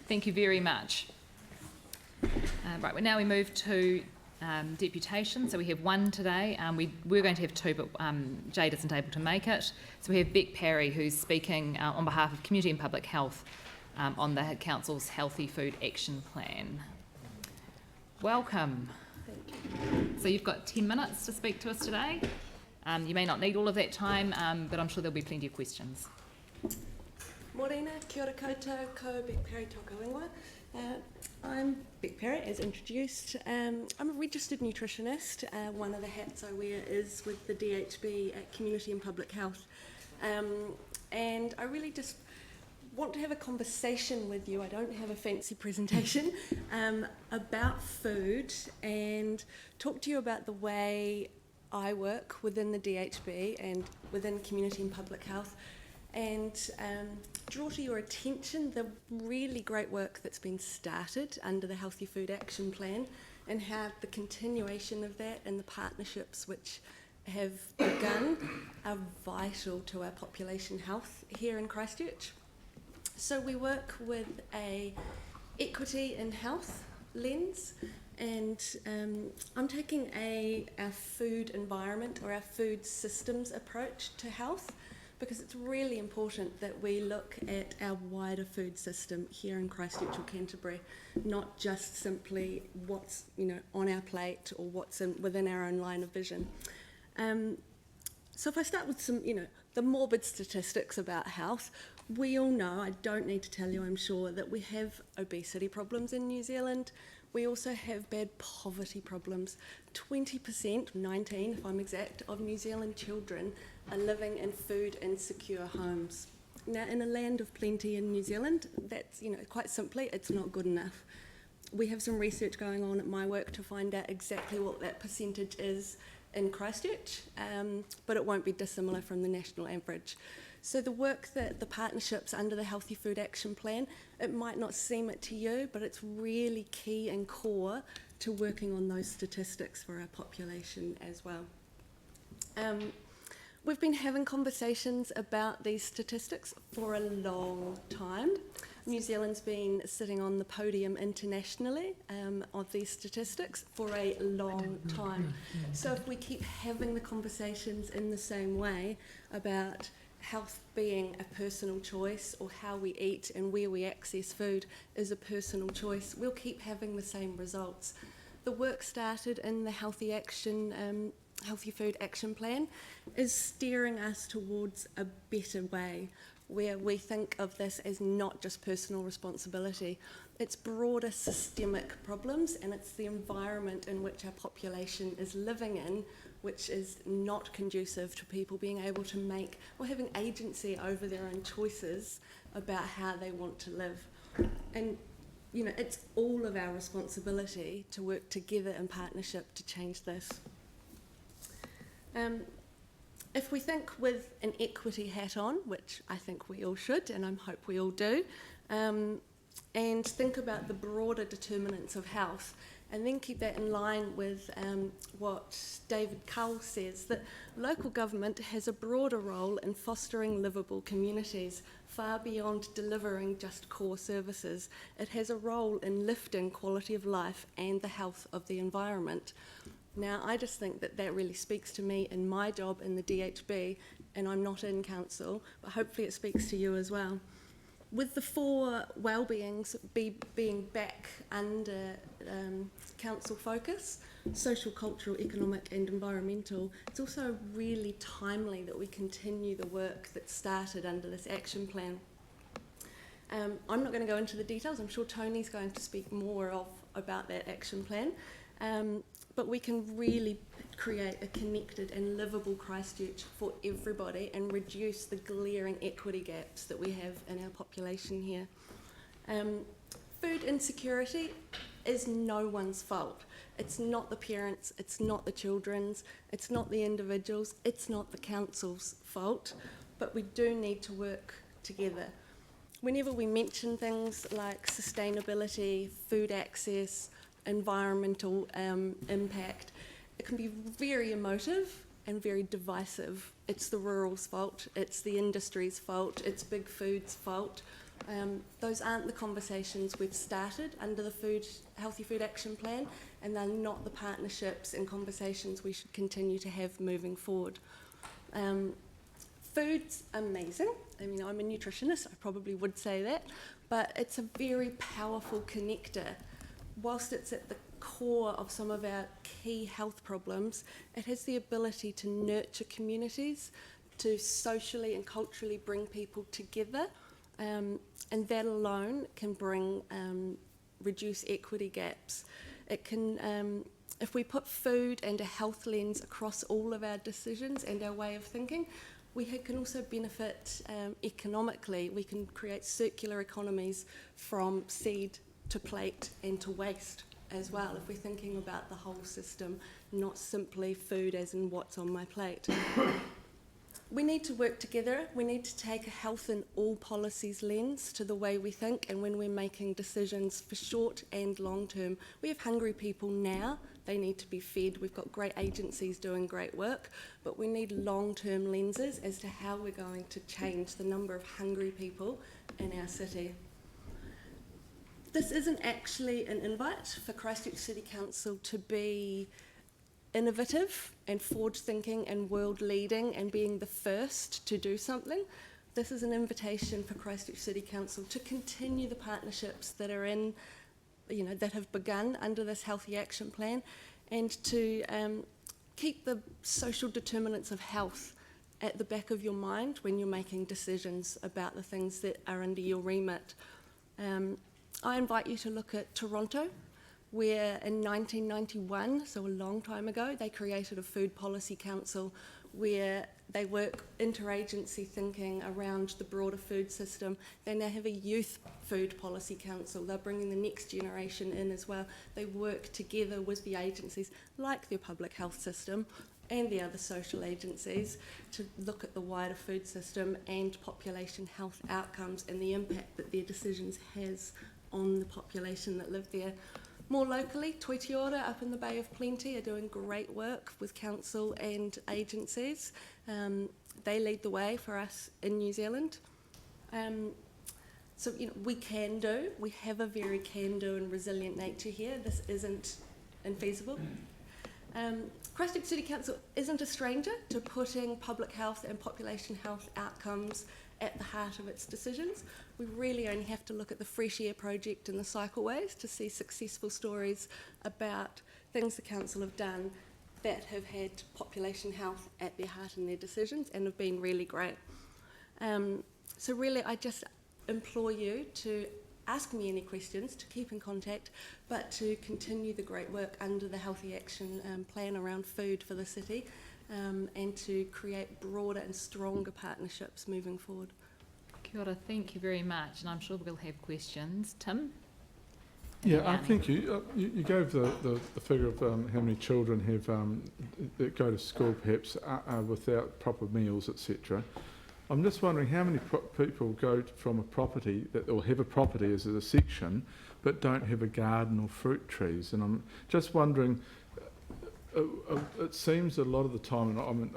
Thank you very much. Right, now we move to deputations. So we have one today. We're going to have two, but Jade isn't able to make it. So we have Beck Parry, who's speaking on behalf of Community and Public Health on the Council's Healthy Food Action Plan. Welcome. Thank you. So you've got 10 minutes to speak to us today. You may not need all of that time, but I'm sure there'll be plenty of questions. Morena, kia ora koutou, ko Beck Parry tōku ingoa. I'm Beck Parry, as introduced. I'm a registered nutritionist. One of the hats I wear is with the DHB at Community and Public Health. And I really just want to have a conversation with you. I don't have a fancy presentation about food and talk to you about the way I work within the DHB and within Community and Public Health, and draw to your attention the really great work that's been started under the Healthy Food Action Plan, and how the continuation of that and the partnerships which have begun are vital to our population health here in Christchurch. So we work with a equity in health lens, and I'm taking our food environment or our food systems approach to health, because it's really important that we look at our wider food system here in Christchurch or Canterbury, not just simply what's on our plate or what's within our own line of vision. So if I start with some the morbid statistics about health, we all know, I don't need to tell you I'm sure, that we have obesity problems in New Zealand. We also have bad poverty problems. 20%, 19 if I'm exact, of New Zealand children are living in food insecure homes. Now, in a land of plenty in New Zealand, that's, quite simply, it's not good enough. We have some research going on at my work to find out exactly what that percentage is in Christchurch, but it won't be dissimilar from the national average. So the work that the partnerships under the Healthy Food Action Plan, it might not seem it to you, but it's really key and core to working on those statistics for our population as well. We've been having conversations about these statistics for a long time. New Zealand's been sitting on the podium internationally of these statistics for a long time. So if we keep having the conversations in the same way about health being a personal choice, or how we eat and where we access food is a personal choice, we'll keep having the same results. The work started in the Healthy Food Action Plan is steering us towards a better way, where we think of this as not just personal responsibility, it's broader systemic problems, and it's the environment in which our population is living in which is not conducive to people being able to make or having agency over their own choices about how they want to live. And it's all of our responsibility to work together in partnership to change this. If we think with an equity hat on, which I think we all should, and I hope we all do, and think about the broader determinants of health, and then keep that in line with what David Cull says, that local government has a broader role in fostering livable communities, far beyond delivering just core services. It has a role in lifting quality of life and the health of the environment. Now, I just think that really speaks to me in my job in the DHB, and I'm not in council, but hopefully it speaks to you as well. With the four well-beings being back under council focus, social, cultural, economic and environmental, it's also really timely that we continue the work that started under this action plan. I'm not going to go into the details. I'm sure Tony's going to speak more about that action plan. But we can really create a connected and livable Christchurch for everybody and reduce the glaring equity gaps that we have in our population here. Food insecurity is no one's fault. It's not the parents, it's not the children's, it's not the individuals, it's not the council's fault, but we do need to work together. Whenever we mention things like sustainability, food access, environmental impact, it can be very emotive and very divisive. It's the rural's fault, it's the industry's fault, it's big food's fault. Those aren't the conversations we've started under the Healthy Food Action Plan, and they're not the partnerships and conversations we should continue to have moving forward. Food's amazing. I mean, I'm a nutritionist, I probably would say that, but it's a very powerful connector. Whilst it's at the core of some of our key health problems, it has the ability to nurture communities, to socially and culturally bring people together, and that alone can bring reduce equity gaps. It can, if we put food and a health lens across all of our decisions and our way of thinking, we can also benefit economically. We can create circular economies from seed to plate and to waste as well, if we're thinking about the whole system, not simply food as in what's on my plate. We need to work together. We need to take a health in all policies lens to the way we think, and when we're making decisions for short and long term. We have hungry people now. They need to be fed. We've got great agencies doing great work, but we need long-term lenses as to how we're going to change the number of hungry people in our city. This isn't actually an invite for Christchurch City Council to be innovative and forward-thinking and world-leading and being the first to do something. This is an invitation for Christchurch City Council to continue the partnerships that are in, that have begun under this Healthy Action Plan, and to keep the social determinants of health at the back of your mind when you're making decisions about the things that are under your remit. I invite you to look at Toronto, where in 1991, so a long time ago, they created a food policy council where they work interagency thinking around the broader food system. They now have a youth food policy council. They're bringing the next generation in as well. They work together with the agencies like their public health system and the other social agencies to look at the wider food system and population health outcomes and the impact that their decisions has on the population that live there. More locally, Toitiora up in the Bay of Plenty are doing great work with council and agencies. They lead the way for us in New Zealand. So we can do. We have a very can-do and resilient nature here. This isn't infeasible. Christchurch City Council isn't a stranger to putting public health and population health outcomes at the heart of its decisions. We really only have to look at the Fresh Air project and the cycleways to see successful stories about things the council have done that have had population health at their heart in their decisions and have been really great. So really I just implore you to ask me any questions, to keep in contact, but to continue the great work under the Healthy Action Plan around food for the city, and to create broader and stronger partnerships moving forward. Kia ora, thank you very much, and I'm sure we'll have questions. Tim? Yeah, I think you gave the figure of how many children have that go to school perhaps without proper meals, etc. I'm just wondering how many people go from a property that or have a property as a section but don't have a garden or fruit trees, and I'm just wondering. It seems a lot of the time, I mean,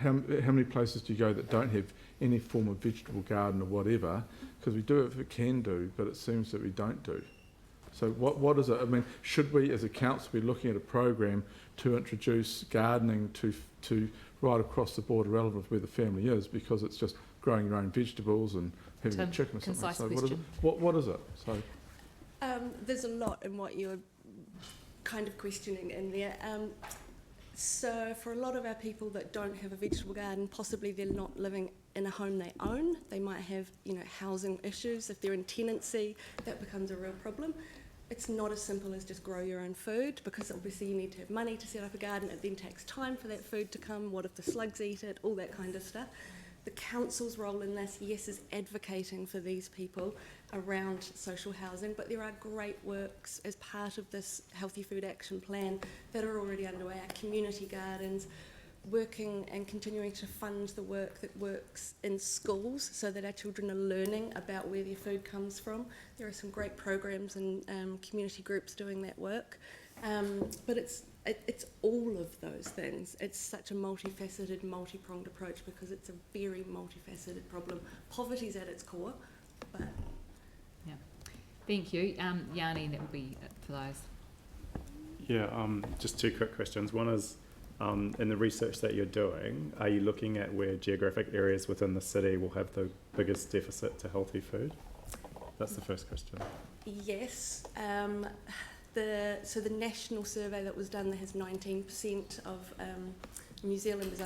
how many places do you go that don't have any form of vegetable garden or whatever? Because we do it if it can do, but it seems that we don't do. So what is it? I mean, should we as a council be looking at a program to introduce gardening to right across the board, relevant where the family is, because it's just growing your own vegetables and having a chicken or something. So what is it? So there's a lot in what you're kind of questioning in there. So for a lot of our people that don't have a vegetable garden, possibly they're not living in a home they own. They might have, housing issues. If they're in tenancy, that becomes a real problem. It's not as simple as just grow your own food, because obviously you need to have money to set up a garden. It then takes time for that food to come. What if the slugs eat it? All that kind of stuff. The council's role in this, yes, is advocating for these people around social housing, but there are great works as part of this Healthy Food Action Plan that are already underway. Our community gardens, working and continuing to fund the work that works in schools so that our children are learning about where their food comes from. There are some great programs and community groups doing that work, but it's all of those things. It's such a multifaceted, multi-pronged approach because it's a very multifaceted problem. Poverty's at its core. But Thank you. Yanni, that will be it for those. Yeah, just two quick questions. One is, in the research that you're doing, are you looking at where geographic areas within the city will have the biggest deficit to healthy food? That's the first question. yes, so the national survey that was done that has 19% of New Zealanders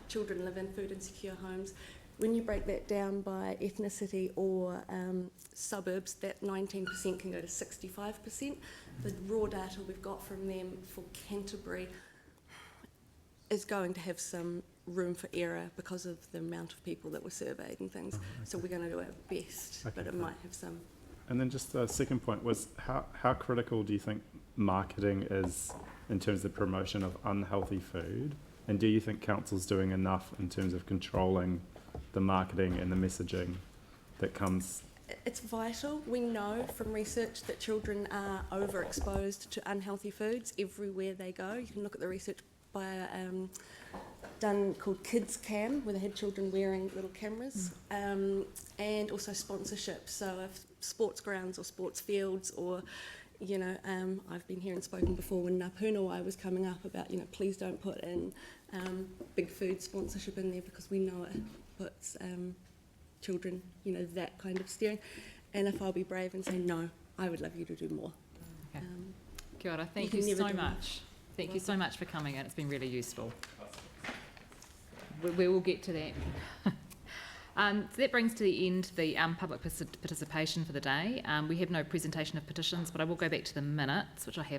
children live in food insecure homes. When you break that down by ethnicity or suburbs, that 19% can go to 65%. The raw data we've got from them for Canterbury is going to have some room for error because of the amount of people that were surveyed and things. Oh, okay. So we're going to do our best, Okay, but it cool. might have some. And then just the second point was, how critical do you think marketing is in terms of promotion of unhealthy food? And do you think council's doing enough in terms of controlling the marketing and the messaging that comes? It's vital. We know from research that children are overexposed to unhealthy foods everywhere they go. You can look at the research by done called Kids Cam, where they had children wearing little cameras, and also sponsorship. So if sports grounds or sports fields, or I've been here and spoken before when Ngā was coming up about please don't put in big food sponsorship in there because we know it puts children that kind of steering. And if I'll be brave and say no, I would love you to do more. Okay. Kia ora. Thank you you can so never do much. Thank you so much for coming in. It's been really useful. We will get to that. So that brings to the end the public participation for the day. We have no presentation of petitions, but I will go back to the minutes, which I have